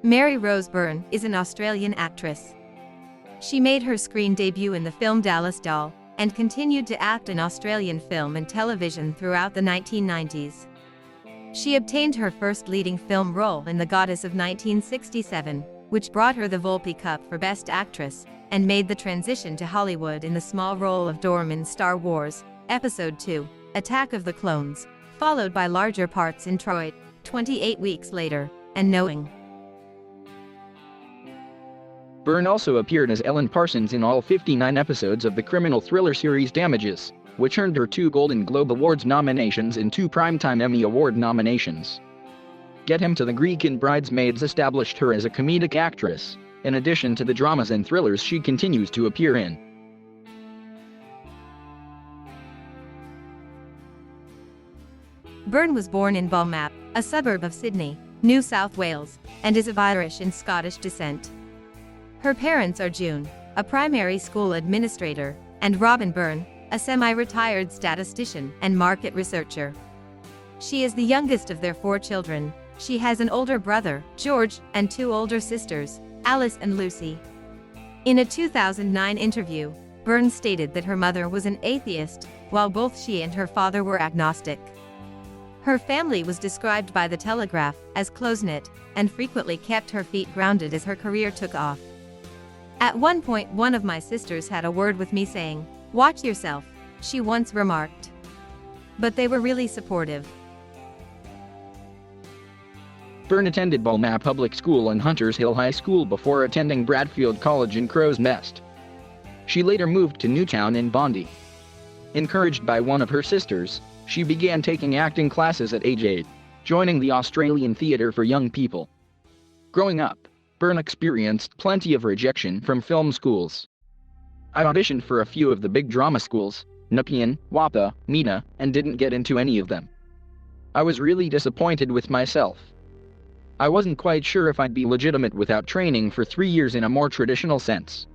Mary Rose Byrne is an Australian actress. She made her screen debut in the film Dallas Doll, and continued to act in Australian film and television throughout the 1990s. She obtained her first leading film role in The Goddess of 1967, which brought her the Volpe Cup for Best Actress, and made the transition to Hollywood in the small role of Dorm in Star Wars, Episode 2, Attack of the Clones, followed by larger parts in Troy, 28 Weeks Later, and Knowing. Byrne also appeared as Ellen Parsons in all 59 episodes of the criminal thriller series Damages, which earned her 2 Golden Globe Awards nominations and 2 Primetime Emmy Award nominations. Get Him to the Greek and Bridesmaids established her as a comedic actress, in addition to the dramas and thrillers she continues to appear in. Byrne was born in Belknap, a suburb of Sydney, New South Wales, and is of Irish and Scottish descent. Her parents are June, a primary school administrator, and Robin Byrne, a semi-retired statistician and market researcher. She is the youngest of their 4 children. She has an older brother, George, and 2 older sisters, Alice and Lucy. In a 2009 interview, Byrne stated that her mother was an atheist, while both she and her father were agnostic. Her family was described by The Telegraph as close-knit, and frequently kept her feet grounded as her career took off. At one point, one of my sisters had a word with me saying, "Watch yourself," she once remarked. But they were really supportive. Byrne attended Belknap Public School and Hunters Hill High School before attending Bradfield College in Crow's Nest. She later moved to Newtown in Bondi. Encouraged by one of her sisters, she began taking acting classes at age 8, joining the Australian Theatre for Young People. Growing up, Byrne experienced plenty of rejection from film schools. "I auditioned for a few of the big drama schools, Nepean, WAPA, MENA, and didn't get into any of them. I was really disappointed with myself. I wasn't quite sure if I'd be legitimate without training for 3 years in a more traditional sense."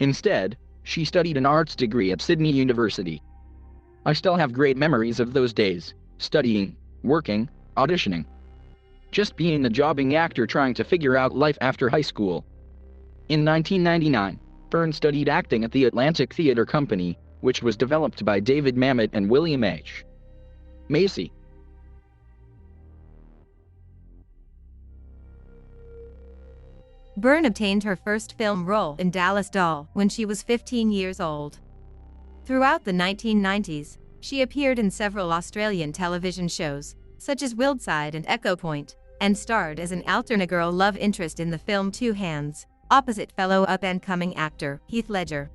Instead, she studied an arts degree at Sydney University. "I still have great memories of those days, studying, working, auditioning. Just being a jobbing actor trying to figure out life after high school." In 1999, Byrne studied acting at the Atlantic Theatre Company, which was developed by David Mamet and William H. Macy. Byrne obtained her first film role in Dallas Doll when she was 15 years old. Throughout the 1990s, she appeared in several Australian television shows, such as Wildside and Echo Point, and starred as an alternate girl love interest in the film Two Hands, opposite fellow up-and-coming actor Heath Ledger.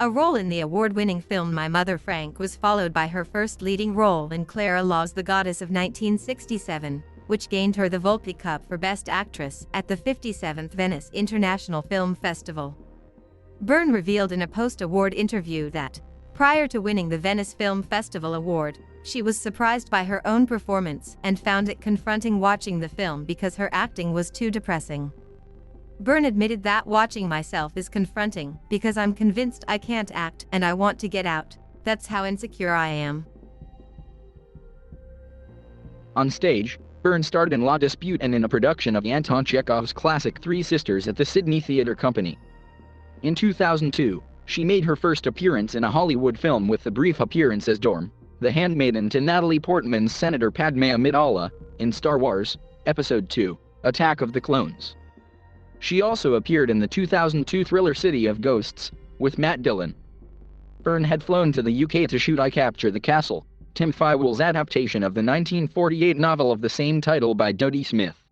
A role in the award-winning film My Mother Frank was followed by her first leading role in Clara Law's The Goddess of 1967, which gained her the Volpe Cup for Best Actress at the 57th Venice International Film Festival. Byrne revealed in a post-award interview that, prior to winning the Venice Film Festival award, she was surprised by her own performance and found it confronting watching the film because her acting was too depressing. Byrne admitted that watching myself is confronting because I'm convinced I can't act and I want to get out. That's how insecure I am. On stage, Byrne starred in La Dispute and in a production of Anton Chekhov's classic Three Sisters at the Sydney Theatre Company. In 2002, she made her first appearance in a Hollywood film with the brief appearance as Dorm, the handmaiden to Natalie Portman's Senator Padme Amidala, in Star Wars, Episode 2, Attack of the Clones. She also appeared in the 2002 thriller City of Ghosts, with Matt Dillon. Byrne had flown to the UK to shoot I Capture the Castle, Tim Fywell's adaptation of the 1948 novel of the same title by Dodie Smith.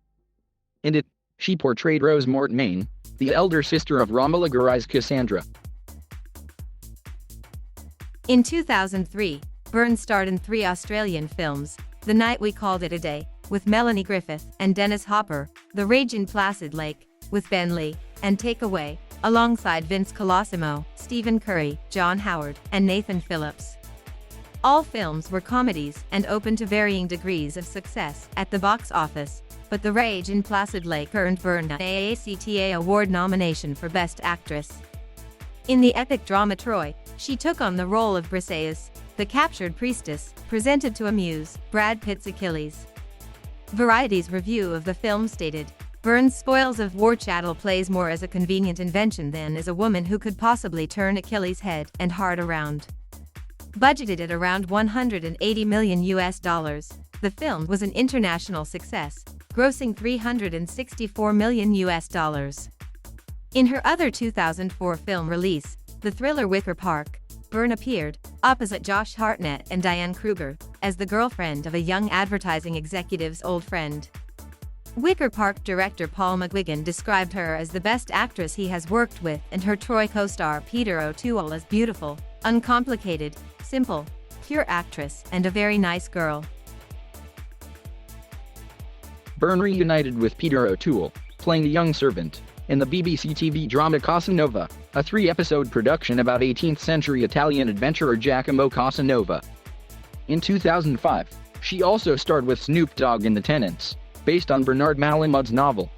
In it, she portrayed Rose Mortmain, the elder sister of Romola Garai's Cassandra. In 2003, Byrne starred in 3 Australian films: The Night We Called It a Day, with Melanie Griffith and Dennis Hopper, The Rage in Placid Lake, with Ben Lee, and Take Away, alongside Vince Colosimo, Stephen Curry, John Howard, and Nathan Phillips. All films were comedies and open to varying degrees of success at the box office, but The Rage in Placid Lake earned Byrne an AACTA Award nomination for Best Actress. In the epic drama Troy, she took on the role of Briseis, the captured priestess, presented to amuse Brad Pitt's Achilles. Variety's review of the film stated, Byrne's spoils of war chattel plays more as a convenient invention than as a woman who could possibly turn Achilles' head and heart around. Budgeted at around $180 million, the film was an international success, grossing $364 million. In her other 2004 film release, the thriller Wicker Park, Byrne appeared, opposite Josh Hartnett and Diane Kruger, as the girlfriend of a young advertising executive's old friend. Wicker Park director Paul McGuigan described her as the best actress he has worked with and her Troy co-star Peter O'Toole as beautiful, uncomplicated, simple, pure actress and a very nice girl. Byrne reunited with Peter O'Toole, playing a young servant, in the BBC TV drama Casanova, a 3-episode production about 18th-century Italian adventurer Giacomo Casanova. In 2005, she also starred with Snoop Dogg in The Tenants, based on Bernard Malamud's novel.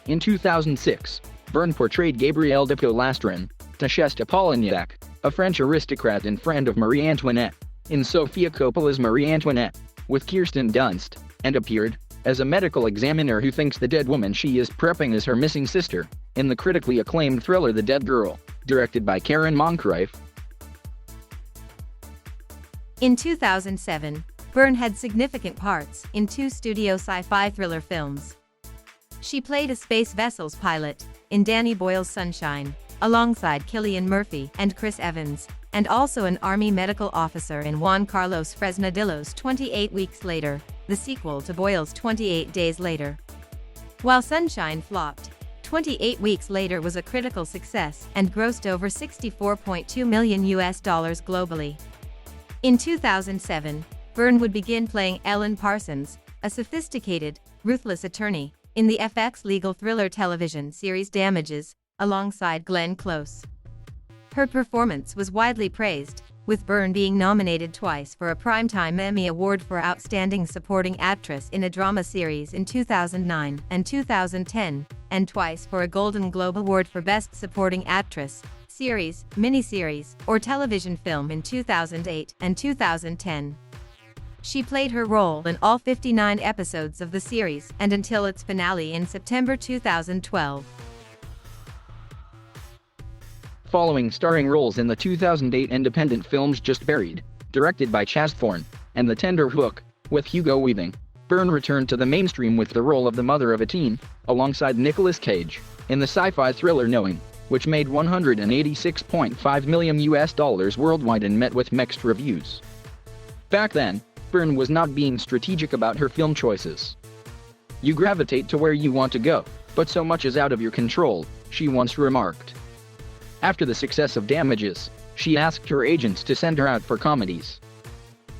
In 2006, Byrne portrayed Gabrielle de Pilastrin, Duchesse de Polignac, a French aristocrat and friend of Marie Antoinette, in Sofia Coppola's Marie Antoinette, with Kirsten Dunst, and appeared as a medical examiner who thinks the dead woman she is prepping is her missing sister, in the critically acclaimed thriller The Dead Girl, directed by Karen Moncrief. In 2007, Byrne had significant parts in 2 studio sci-fi thriller films. She played a space vessel's pilot in Danny Boyle's Sunshine, alongside Cillian Murphy and Chris Evans, and also an army medical officer in Juan Carlos Fresnadillo's 28 Weeks Later, the sequel to Boyle's 28 Days Later. While Sunshine flopped, 28 Weeks Later was a critical success and grossed over $64.2 million globally. In 2007, Byrne would begin playing Ellen Parsons, a sophisticated, ruthless attorney, in the FX legal thriller television series Damages, alongside Glenn Close. Her performance was widely praised, with Byrne being nominated twice for a Primetime Emmy Award for Outstanding Supporting Actress in a Drama Series in 2009 and 2010, and twice for a Golden Globe Award for Best Supporting Actress, Series, Miniseries, or Television Film in 2008 and 2010. She played her role in all 59 episodes of the series and until its finale in September 2012. Following starring roles in the 2008 independent films Just Buried, directed by Chaz Thorne, and The Tender Hook, with Hugo Weaving, Byrne returned to the mainstream with the role of the mother of a teen, alongside Nicolas Cage, in the sci-fi thriller Knowing, which made $186.5 million worldwide and met with mixed reviews. Back then, Byrne was not being strategic about her film choices. "You gravitate to where you want to go, but so much is out of your control," she once remarked. After the success of Damages, she asked her agents to send her out for comedies.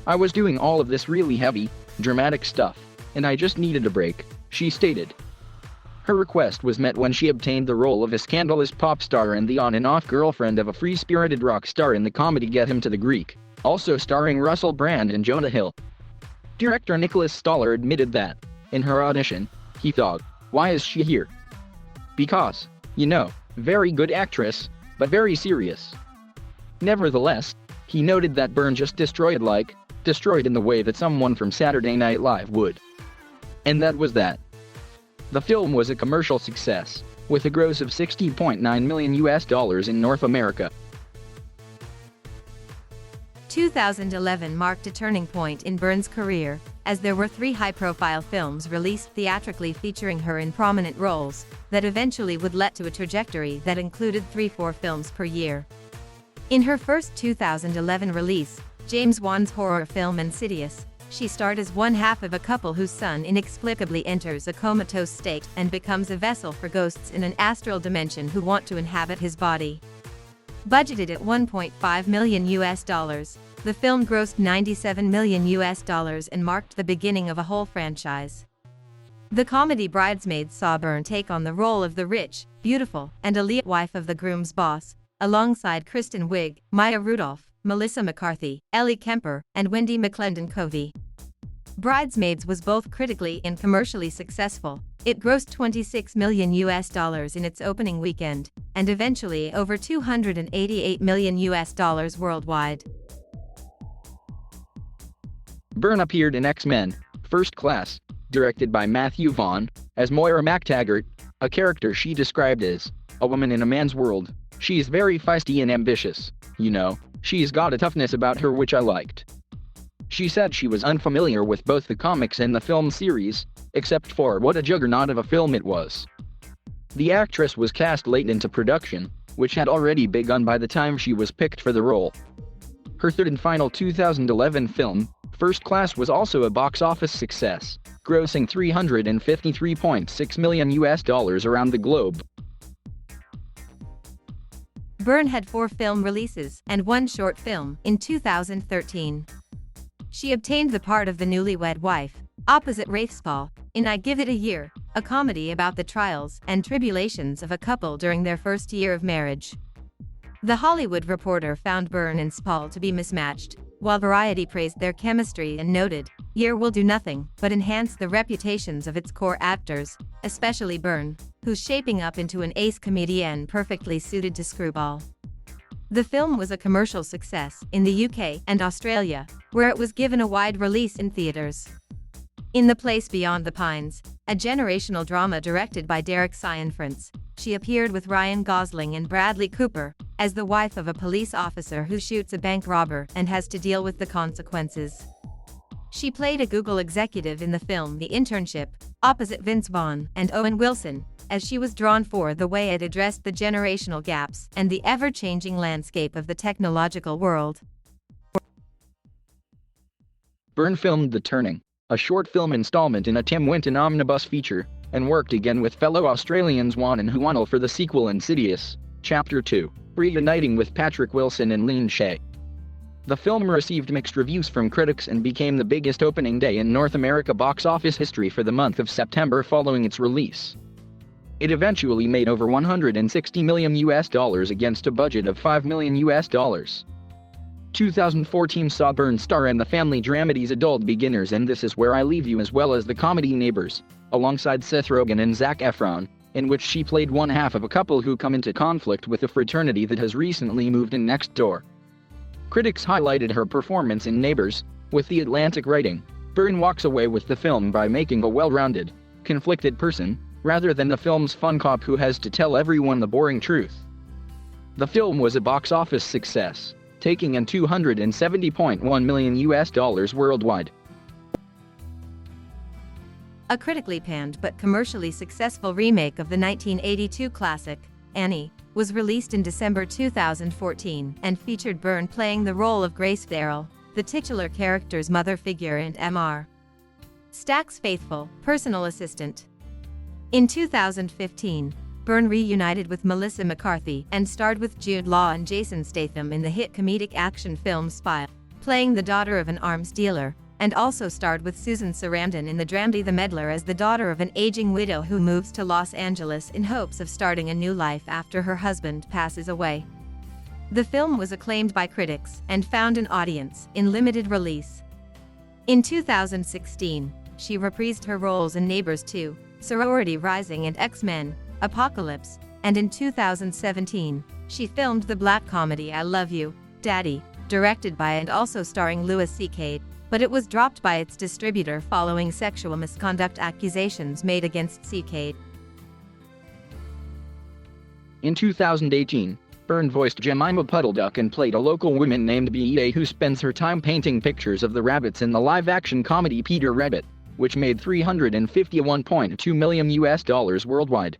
"I was doing all of this really heavy, dramatic stuff, and I just needed a break," she stated. Her request was met when she obtained the role of a scandalous pop star and the on-and-off girlfriend of a free-spirited rock star in the comedy Get Him to the Greek, also starring Russell Brand and Jonah Hill. Director Nicholas Stoller admitted that, in her audition, he thought, "Why is she here? Because, very good actress, but very serious." Nevertheless, he noted that Byrne just destroyed in the way that someone from Saturday Night Live would. And that was that. The film was a commercial success, with a gross of $60.9 million in North America. 2011 marked a turning point in Byrne's career, as there were 3 high-profile films released theatrically featuring her in prominent roles, that eventually would lead to a trajectory that included 3-4 films per year. In her first 2011 release, James Wan's horror film Insidious, she starred as one half of a couple whose son inexplicably enters a comatose state and becomes a vessel for ghosts in an astral dimension who want to inhabit his body. Budgeted at $1.5 million, the film grossed $97 million and marked the beginning of a whole franchise. The comedy Bridesmaids saw Byrne take on the role of the rich, beautiful, and elite wife of the groom's boss, alongside Kristen Wiig, Maya Rudolph, Melissa McCarthy, Ellie Kemper, and Wendy McClendon-Covey. Bridesmaids was both critically and commercially successful. It grossed $26 million in its opening weekend, and eventually over $288 million worldwide. Byrne appeared in X-Men: First Class, directed by Matthew Vaughn, as Moira MacTaggart, a character she described as a woman in a man's world. She's very feisty and ambitious. You know, she's got a toughness about her which I liked. She said she was unfamiliar with both the comics and the film series, except for what a juggernaut of a film it was. The actress was cast late into production, which had already begun by the time she was picked for the role. Her third and final 2011 film, First Class, was also a box office success, grossing $353.6 million around the globe. Byrne had 4 film releases and 1 short film in 2013. She obtained the part of the newlywed wife, opposite Rafe Spall, in I Give It a Year, a comedy about the trials and tribulations of a couple during their first year of marriage. The Hollywood Reporter found Byrne and Spall to be mismatched, while Variety praised their chemistry and noted, "Year will do nothing but enhance the reputations of its core actors, especially Byrne, who's shaping up into an ace comedienne perfectly suited to screwball." The film was a commercial success in the UK and Australia, where it was given a wide release in theaters. In The Place Beyond the Pines, a generational drama directed by Derek Cianfrance, she appeared with Ryan Gosling and Bradley Cooper as the wife of a police officer who shoots a bank robber and has to deal with the consequences. She played a Google executive in the film The Internship, opposite Vince Vaughn and Owen Wilson, as she was drawn for the way it addressed the generational gaps and the ever-changing landscape of the technological world. Byrne filmed The Turning, a short film installment in a Tim Winton omnibus feature, and worked again with fellow Australians Juan and Juanel for the sequel Insidious, Chapter 2, reuniting with Patrick Wilson and Lean Shay. The film received mixed reviews from critics and became the biggest opening day in North America box office history for the month of September following its release. It eventually made over $160 million against a budget of $5 million. 2014 saw Byrne star in the family dramedies Adult Beginners and This Is Where I Leave You, as well as the comedy Neighbors, alongside Seth Rogen and Zac Efron, in which she played one half of a couple who come into conflict with a fraternity that has recently moved in next door. Critics highlighted her performance in Neighbors, with The Atlantic writing, "Byrne walks away with the film by making a well-rounded, conflicted person, rather than the film's fun cop who has to tell everyone the boring truth." The film was a box office success, taking in $270.1 million worldwide. A critically panned but commercially successful remake of the 1982 classic, Annie, was released in December 2014 and featured Byrne playing the role of Grace Farrell, the titular character's mother figure, and Mr. Stack's faithful, personal assistant. In 2015, Byrne reunited with Melissa McCarthy and starred with Jude Law and Jason Statham in the hit comedic action film Spy, playing the daughter of an arms dealer, and also starred with Susan Sarandon in the dramedy The Meddler as the daughter of an aging widow who moves to Los Angeles in hopes of starting a new life after her husband passes away. The film was acclaimed by critics and found an audience in limited release. In 2016, she reprised her roles in Neighbors 2, Sorority Rising and X-Men, Apocalypse, and in 2017, she filmed the black comedy I Love You, Daddy, directed by and also starring Louis C.K., but it was dropped by its distributor following sexual misconduct accusations made against C.K. In 2018, Byrne voiced Jemima Puddleduck and played a local woman named Bea who spends her time painting pictures of the rabbits in the live-action comedy Peter Rabbit, which made $351.2 million worldwide.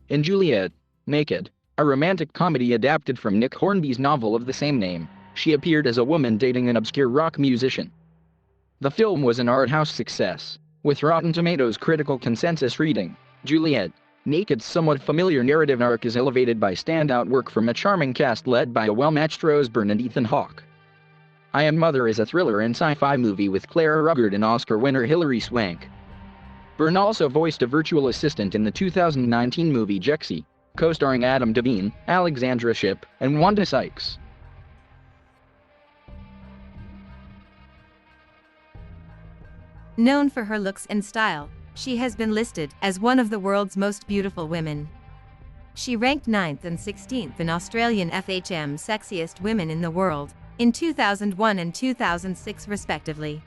In Juliet, Naked, a romantic comedy adapted from Nick Hornby's novel of the same name, she appeared as a woman dating an obscure rock musician. The film was an art house success, with Rotten Tomatoes critical consensus reading, "Juliet, Naked's somewhat familiar narrative arc is elevated by standout work from a charming cast led by a well-matched Rose Byrne and Ethan Hawke." I Am Mother is a thriller and sci-fi movie with Clara Ruggard and Oscar winner Hilary Swank. Byrne also voiced a virtual assistant in the 2019 movie Jexy, co-starring Adam Devine, Alexandra Shipp, and Wanda Sykes. Known for her looks and style, she has been listed as one of the world's most beautiful women. She ranked 9th and 16th in Australian FHM Sexiest Women in the World in 2001 and 2006 respectively.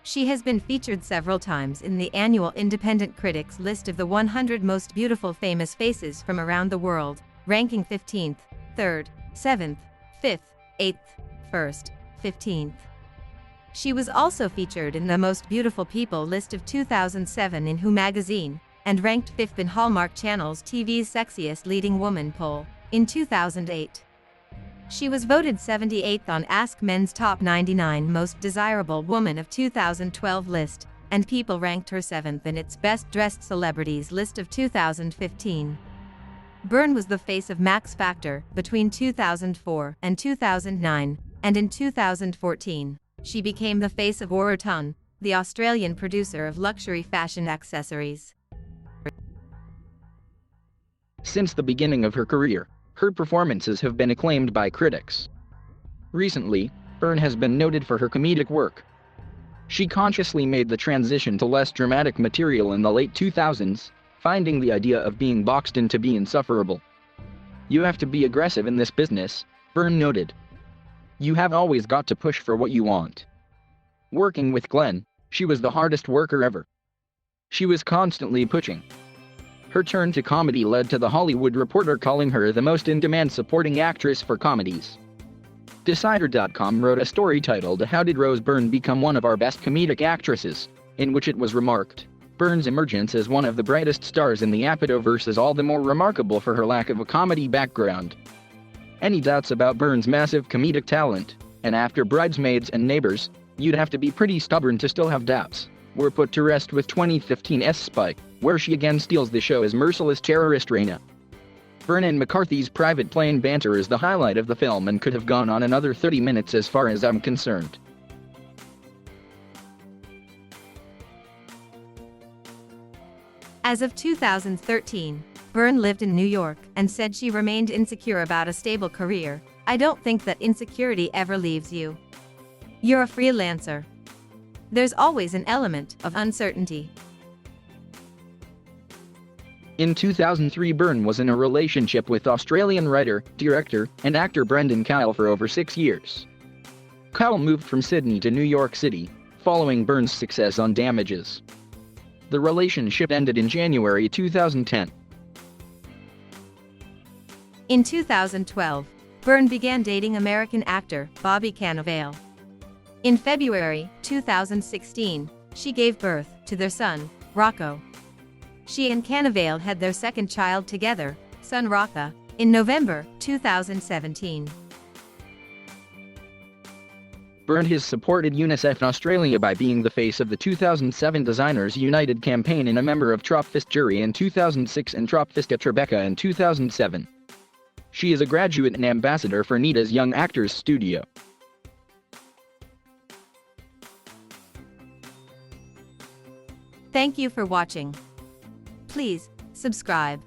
She has been featured several times in the annual Independent Critics list of the 100 most beautiful famous faces from around the world, ranking 15th, 3rd, 7th, 5th, 8th, 1st, 15th. She was also featured in the Most Beautiful People list of 2007 in Who magazine, and ranked 5th in Hallmark Channel's TV's Sexiest Leading Woman poll in 2008. She was voted 78th on Ask Men's Top 99 Most Desirable Woman of 2012 list, and People ranked her 7th in its Best Dressed Celebrities list of 2015. Byrne was the face of Max Factor between 2004 and 2009, and in 2014, she became the face of Oroton, the Australian producer of luxury fashion accessories. Since the beginning of her career, her performances have been acclaimed by critics. Recently, Byrne has been noted for her comedic work. She consciously made the transition to less dramatic material in the late 2000s, finding the idea of being boxed in to be insufferable. "You have to be aggressive in this business," Byrne noted. "You have always got to push for what you want." Working with Glenn, she was the hardest worker ever. She was constantly pushing. Her turn to comedy led to The Hollywood Reporter calling her the most in-demand supporting actress for comedies. Decider.com wrote a story titled "How Did Rose Byrne Become One of Our Best Comedic Actresses?", in which it was remarked, "Byrne's emergence as one of the brightest stars in the Apatoverse is all the more remarkable for her lack of a comedy background." Any doubts about Byrne's massive comedic talent, and after Bridesmaids and Neighbors, you'd have to be pretty stubborn to still have doubts, were put to rest with 2015's Spike, where she again steals the show as merciless terrorist Raina. Byrne and McCarthy's private plane banter is the highlight of the film and could have gone on another 30 minutes as far as I'm concerned. As of 2013, Byrne lived in New York and said she remained insecure about a stable career. "I don't think that insecurity ever leaves you. You're a freelancer. There's always an element of uncertainty." In 2003, Byrne was in a relationship with Australian writer, director, and actor Brendan Kyle for over 6 years. Kyle moved from Sydney to New York City, following Byrne's success on Damages. The relationship ended in January 2010. In 2012, Byrne began dating American actor Bobby Cannavale. In February 2016, she gave birth to their son, Rocco. She and Cannavale had their second child together, son Rocca, in November 2017. Byrne has supported UNICEF in Australia by being the face of the 2007 Designers United campaign and a member of Tropfist Jury in 2006 and Tropfist at Tribeca in 2007. She is a graduate and ambassador for NIDA's Young Actors Studio. Thank you for watching. Please subscribe.